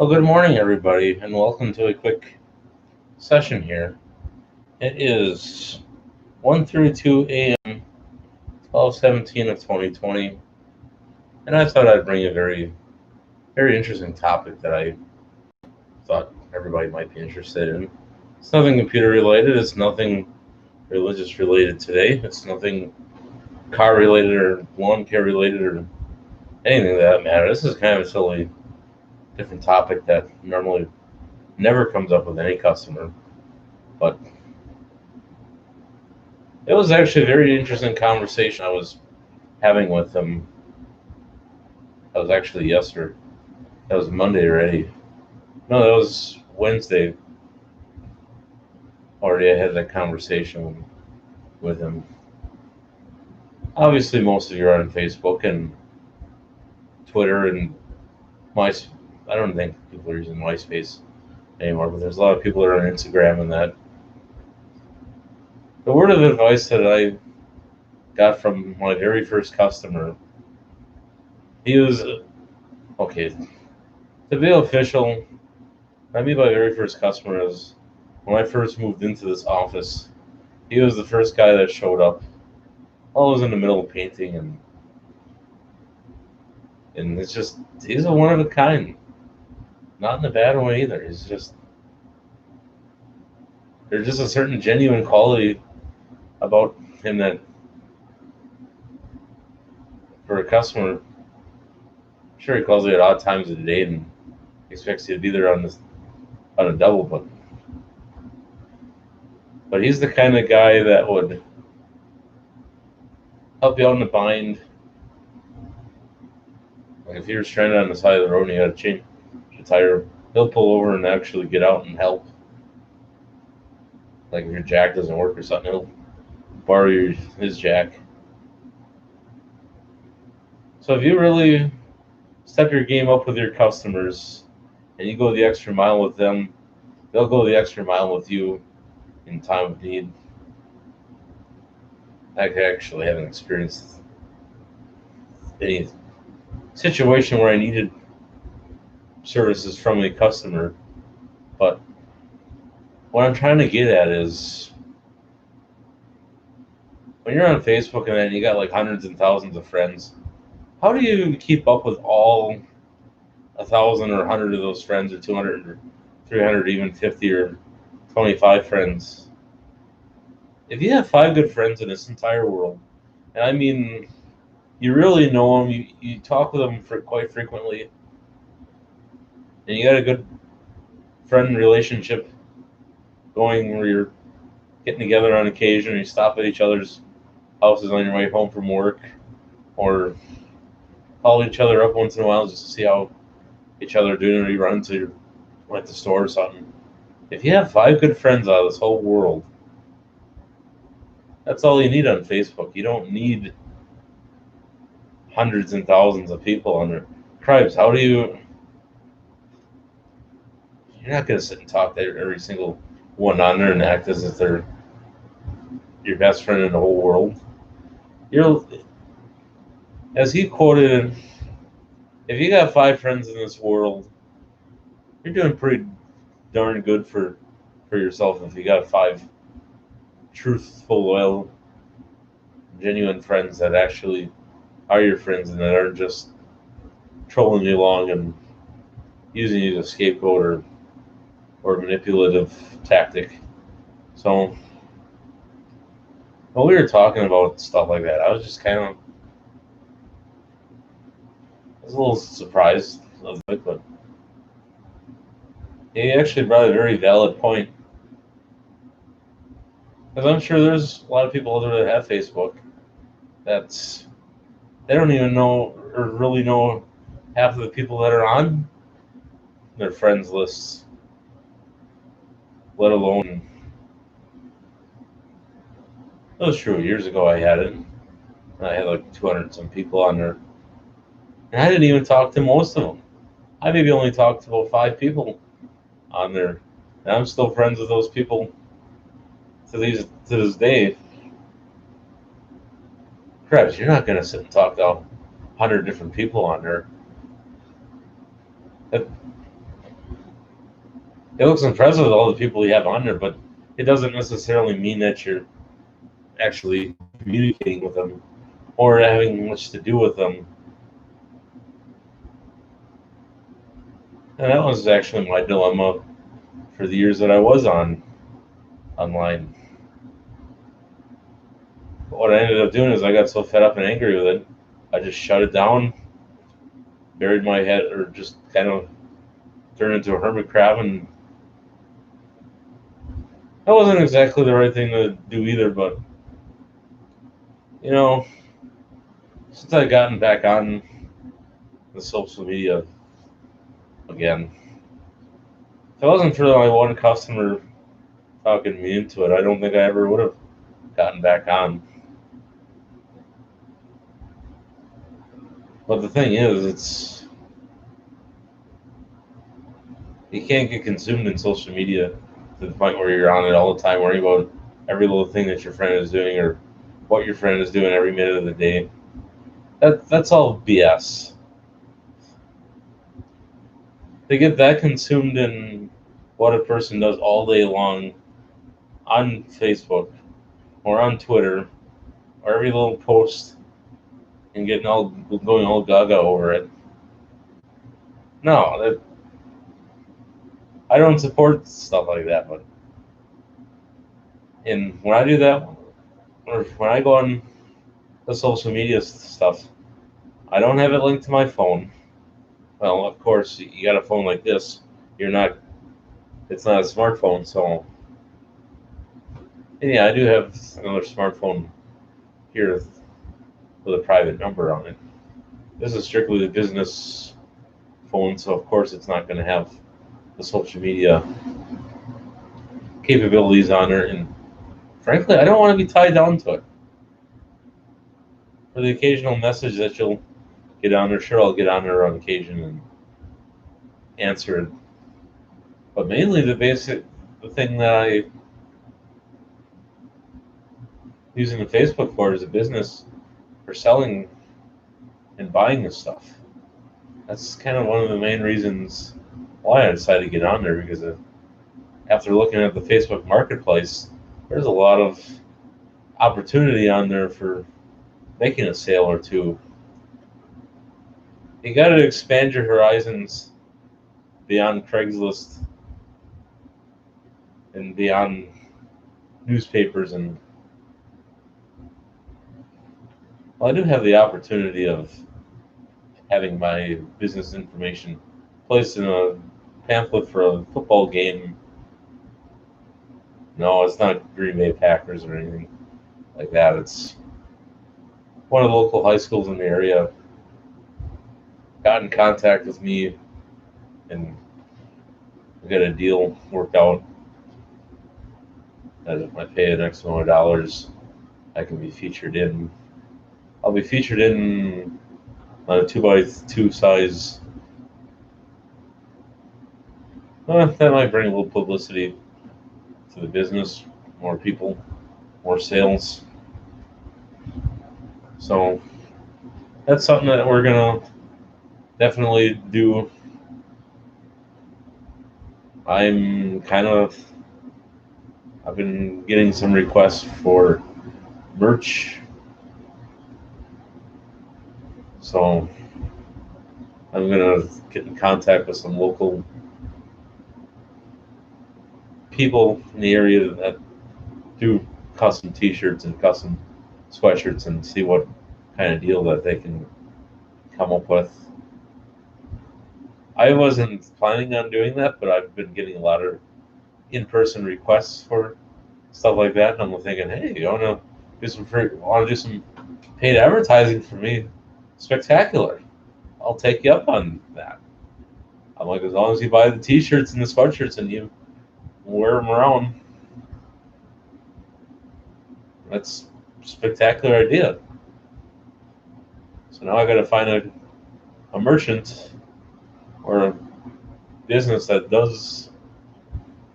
Well, good morning, everybody, and welcome to a quick session here. It is 1:32 a.m., 12/17 of 2020, and I thought I'd bring a very interesting topic that I thought everybody might be interested in. It's nothing computer related, it's nothing religious related today, it's nothing car related or lawn care related or anything of that matter. This is kind of a totally different topic that normally never comes up with any customer, but it was actually a very interesting conversation I was having with him. That was actually yesterday. That was Monday already. No, that was Wednesday. Already, I had that conversation with him. Obviously, most of you are on Facebook and Twitter and My. I don't think people are using MySpace anymore, but there's a lot of people that are on Instagram and that. The word of advice that I got from my very first customer, he was okay. To be official, I mean, my very first customer is when I first moved into this office. He was the first guy that showed up. I was in the middle of painting, and it's just he's a one of a kind. Not in a bad way either. He's just there's just a certain genuine quality about him that for a customer, sure he calls you at odd times of the day and expects you to be there on a double, but he's the kind of guy that would help you out in a bind. Like if you're stranded on the side of the road and you got to change your tire, he'll pull over and actually get out and help. Like if your jack doesn't work or something, he'll borrow his jack. So if you really step your game up with your customers and you go the extra mile with them, they'll go the extra mile with you in time of need. I actually haven't experienced any situation where I needed services from a customer, but what I'm trying to get at is when you're on Facebook and then you got like hundreds and thousands of friends, how do you keep up with all 1,000 or 100 of those friends, or 200 or 300, even 50 or 25 friends? If you have five good friends in this entire world, and I mean, you really know them, you talk with them for quite frequently, and you got a good friend relationship going where you're getting together on occasion, you stop at each other's houses on your way home from work, or call each other up once in a while just to see how each other are doing, or you run into at the store or something. If you have five good friends out of this whole world, that's all you need on Facebook. You don't need hundreds and thousands of people on there. Cripes, how do you? You're not going to sit and talk to every single one on there and act as if they're your best friend in the whole world. You're, as he quoted, if you got five friends in this world, you're doing pretty darn good for yourself. If you got five truthful, loyal, genuine friends that actually are your friends and that aren't just trolling you along and using you as a scapegoat or manipulative tactic. So when we were talking about stuff like that, I was just kind of I was a little surprised of it, but he actually brought a very valid point. Because I'm sure there's a lot of people out there that have Facebook that's they don't even know or really know half of the people that are on their friends lists, let alone it was true years ago I had it. I had like 200 some people on there, and I didn't even talk to most of them. I maybe only talked to about five people on there, and I'm still friends with those people to this day. Krebs, you're not gonna sit and talk to 100 different people on there. That, it looks impressive with all the people you have on there, but it doesn't necessarily mean that you're actually communicating with them or having much to do with them. And that was actually my dilemma for the years that I was online. But what I ended up doing is I got so fed up and angry with it, I just shut it down, buried my head, or just kind of turned into a hermit crab. And that wasn't exactly the right thing to do either, but you know, since I've gotten back on the social media again, if it wasn't for my one customer talking me into it, I don't think I ever would have gotten back on. But the thing is, it's you can't get consumed in social media to the point where you're on it all the time, worrying about every little thing that your friend is doing or what your friend is doing every minute of the day. That's all BS. They get that consumed in what a person does all day long on Facebook or on Twitter or every little post and getting all going all gaga over it. No, I don't support stuff like that. But when I do that, or when I go on the social media stuff, I don't have it linked to my phone. Well, of course, you got a phone like this. You're not. It's not a smartphone, so. And yeah, I do have another smartphone here with a private number on it. This is strictly the business phone, so of course it's not going to have the social media capabilities on there. And frankly, I don't want to be tied down to it. For the occasional message that you'll get on there, sure, I'll get on there on occasion and answer it. But mainly the thing that I using the Facebook for is a business for selling and buying this stuff. That's kind of one of the main reasons why I decided to get on there, because after looking at the Facebook marketplace, there's a lot of opportunity on there for making a sale or two. You got to expand your horizons beyond Craigslist and beyond newspapers. And well, I do have the opportunity of having my business information placed in a pamphlet for a football game. No, it's not Green Bay Packers or anything like that. It's one of the local high schools in the area got in contact with me, and we got a deal worked out that if I pay an X amount of dollars, I can be featured in. I'll be featured in on a 2x2 size. That might bring a little publicity to the business, more people, more sales. So that's something that we're gonna definitely do. I've been getting some requests for merch, so I'm gonna get in contact with some local people in the area that do custom T-shirts and custom sweatshirts and see what kind of deal that they can come up with. I wasn't planning on doing that, but I've been getting a lot of in-person requests for stuff like that, and I'm thinking, hey, you want to do some paid advertising for me? Spectacular! I'll take you up on that. I'm like, as long as you buy the T-shirts and the sweatshirts and you wear them around, that's a spectacular idea. So now I got to find a merchant or a business that does.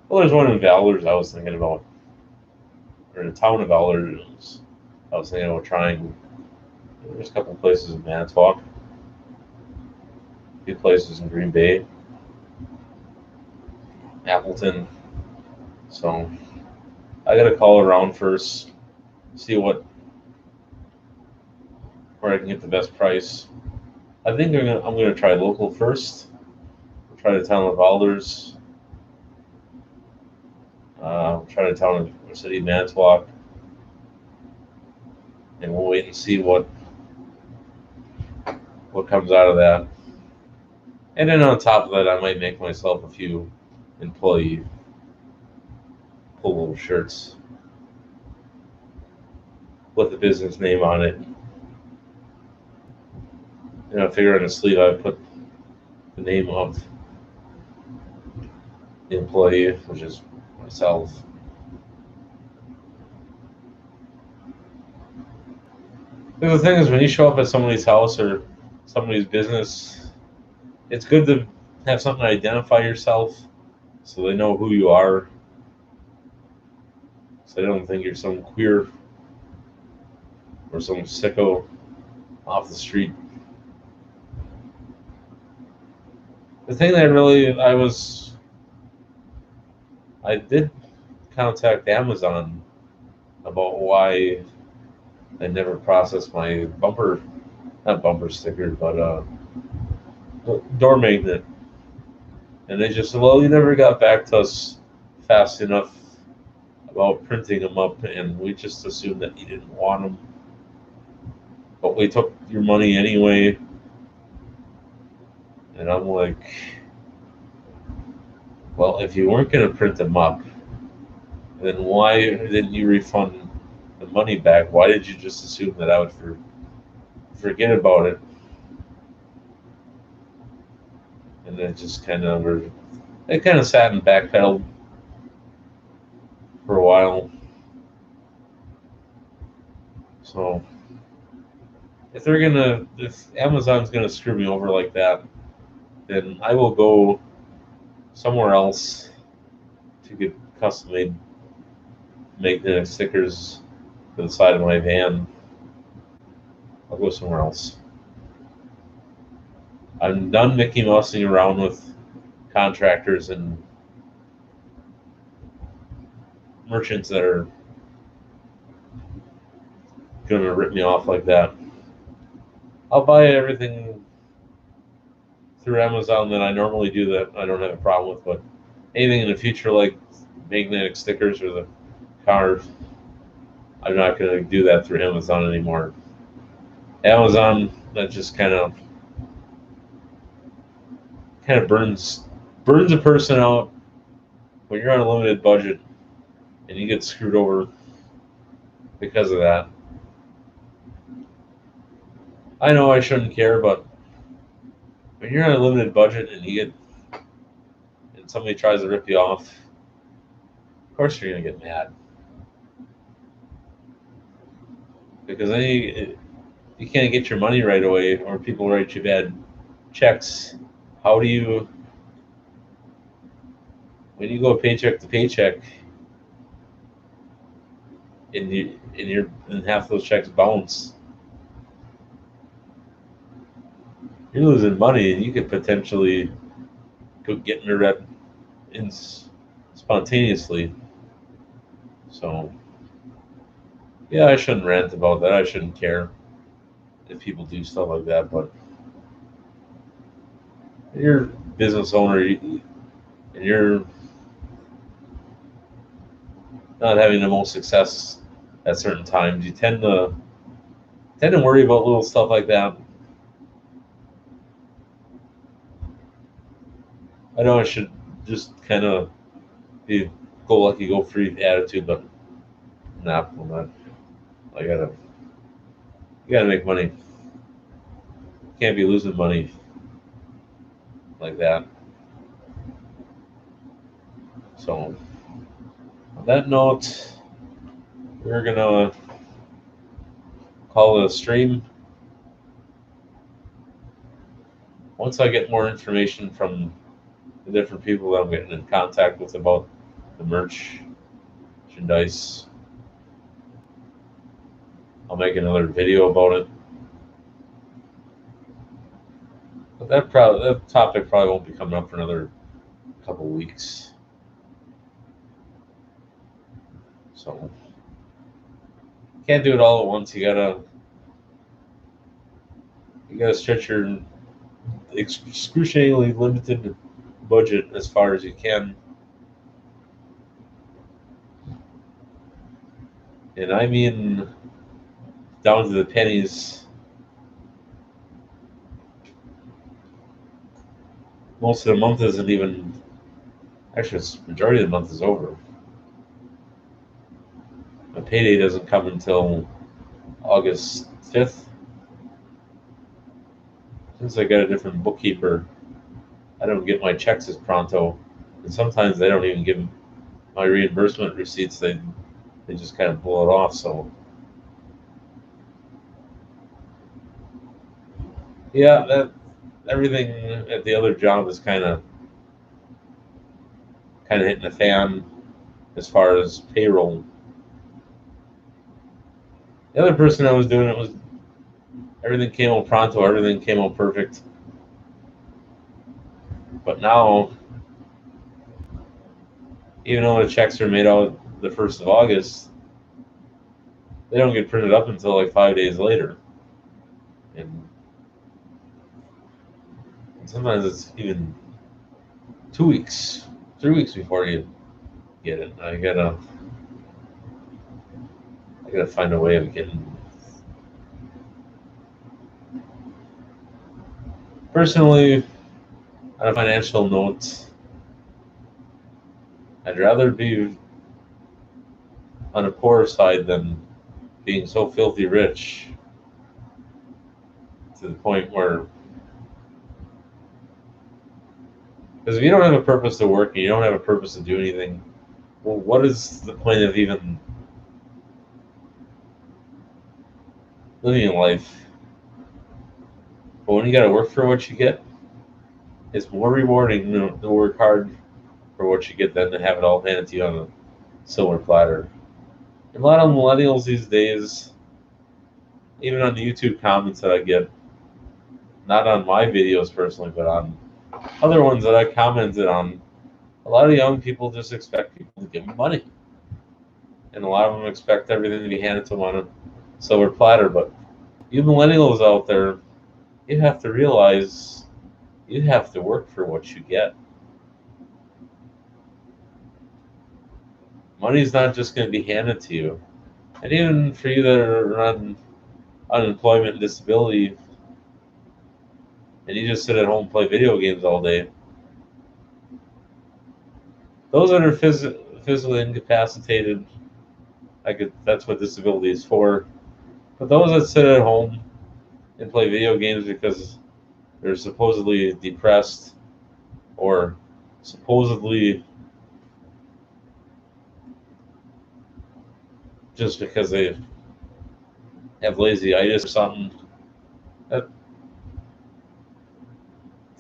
Well, there's one in Valders I was thinking about, or in the town of Valders I was thinking about trying. There's a couple places in Manitowoc, a few places in Green Bay. Appleton. So I gotta call around first, see where I can get the best price. I think I'm gonna try local first. Try the town of Alders. Try the town of City of Manitowoc, and we'll wait and see what comes out of that. And then on top of that, I might make myself a few employee polo shirts with the business name on it. And I figure on the sleeve I put the name of the employee, which is myself. Because the thing is, when you show up at somebody's house or somebody's business, it's good to have something to identify yourself so they know who you are. So they don't think you're some queer or some sicko off the street. The thing that really I did contact Amazon about why they never processed my not bumper sticker, but door magnet. And they just said, well, you never got back to us fast enough about printing them up, and we just assumed that you didn't want them. But we took your money anyway. And I'm like, well, if you weren't going to print them up, then why didn't you refund the money back? Why did you just assume that I would forget about it? And then just they kind of sat and backpedaled for a while. So if Amazon's gonna screw me over like that, then I will go somewhere else to get custom made magnetic stickers for the side of my van. I'll go somewhere else. I'm done Mickey Mousing around with contractors and merchants that are gonna rip me off like that. I'll buy everything through Amazon that I normally do that I don't have a problem with, but anything in the future like magnetic stickers or the cars, I'm not going to do that through Amazon anymore. Amazon, that just kind of burns a person out when you're on a limited budget and you get screwed over because of that. I know I shouldn't care, but when you're on a limited budget and somebody tries to rip you off, of course you're going to get mad. Because then you can't get your money right away, or people write you bad checks. How do you, when you go paycheck to paycheck, and half those checks bounce, you're losing money, and you could potentially go get in a rep spontaneously. So, yeah, I shouldn't rant about that. I shouldn't care if people do stuff like that, but you're a business owner and you're not having the most success at certain times, you tend to worry about little stuff like that. I know I should just kind of be go lucky, go free attitude, but nah, I'm not. You gotta make money. You can't be losing money like that. So, on that note, we're gonna call it a stream. Once I get more information from the different people that I'm getting in contact with about the merchandise, I'll make another video about it. But that topic probably won't be coming up for another couple weeks. So can't do it all at once. You gotta stretch your excruciatingly limited budget as far as you can. And I mean down to the pennies. Most of the month isn't even, actually, the majority of the month is over. My payday doesn't come until August 5th. Since I got a different bookkeeper, I don't get my checks as pronto. And sometimes they don't even give my reimbursement receipts. They just kind of blow it off. So yeah, that everything at the other job is kind of hitting the fan as far as payroll. The other person I was doing it was everything came out pronto, everything came out perfect. But now, even though the checks are made out the 1st of August, they don't get printed up until like 5 days later. And sometimes it's even 2 weeks, 3 weeks before you get it. I gotta find a way of getting. Personally, on a financial note, I'd rather be on the poorer side than being so filthy rich to the point where, because if you don't have a purpose to work and you don't have a purpose to do anything, well, what is the point of even living a life? But when you got to work for what you get, it's more rewarding to work hard for what you get than to have it all handed to you on a silver platter. And a lot of millennials these days, even on the YouTube comments that I get, not on my videos personally, but on other ones that I commented on, a lot of young people just expect people to give them money. And a lot of them expect everything to be handed to them on a silver platter. But you millennials out there, you have to realize you have to work for what you get. Money's not just going to be handed to you. And even for you that are on unemployment and disability, and you just sit at home and play video games all day, those that are physically incapacitated, that's what disability is for. But those that sit at home and play video games because they're supposedly depressed or supposedly just because they have lazy-itis or something, that,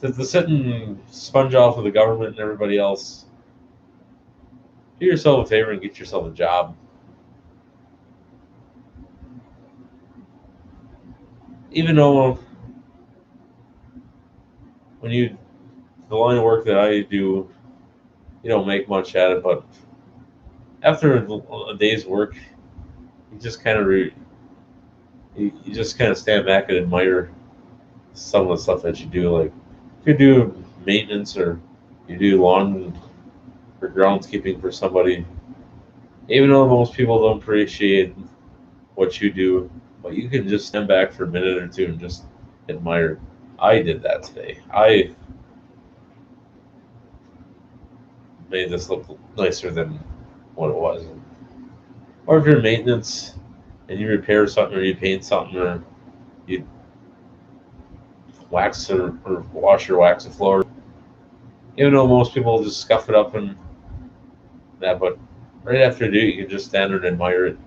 to sit and sponge off of the government and everybody else, do yourself a favor and get yourself a job. Even though the line of work that I do, you don't make much at it, but after a day's work, you just kind of you just kind of stand back and admire some of the stuff that you do. Like if you do maintenance or you do lawn or groundskeeping for somebody, even though most people don't appreciate what you do, but you can just stand back for a minute or two and just admire. I did that today. I made this look nicer than what it was. Or if you're in maintenance and you repair something or you paint something or you wax or wash or wax the floor, even though most people just scuff it up and that, but right after you do it, you can just stand there and admire it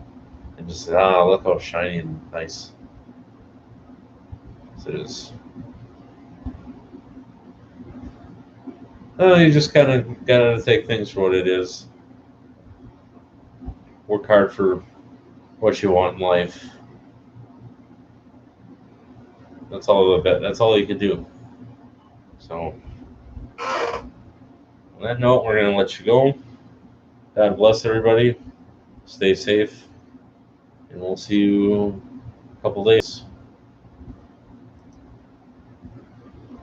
and just say, look how shiny and nice it is. You just kind of gotta take things for what it is. Work hard for what you want in life. That's all you can do. So, on that note, we're gonna let you go. God bless everybody. Stay safe, and we'll see you in a couple days.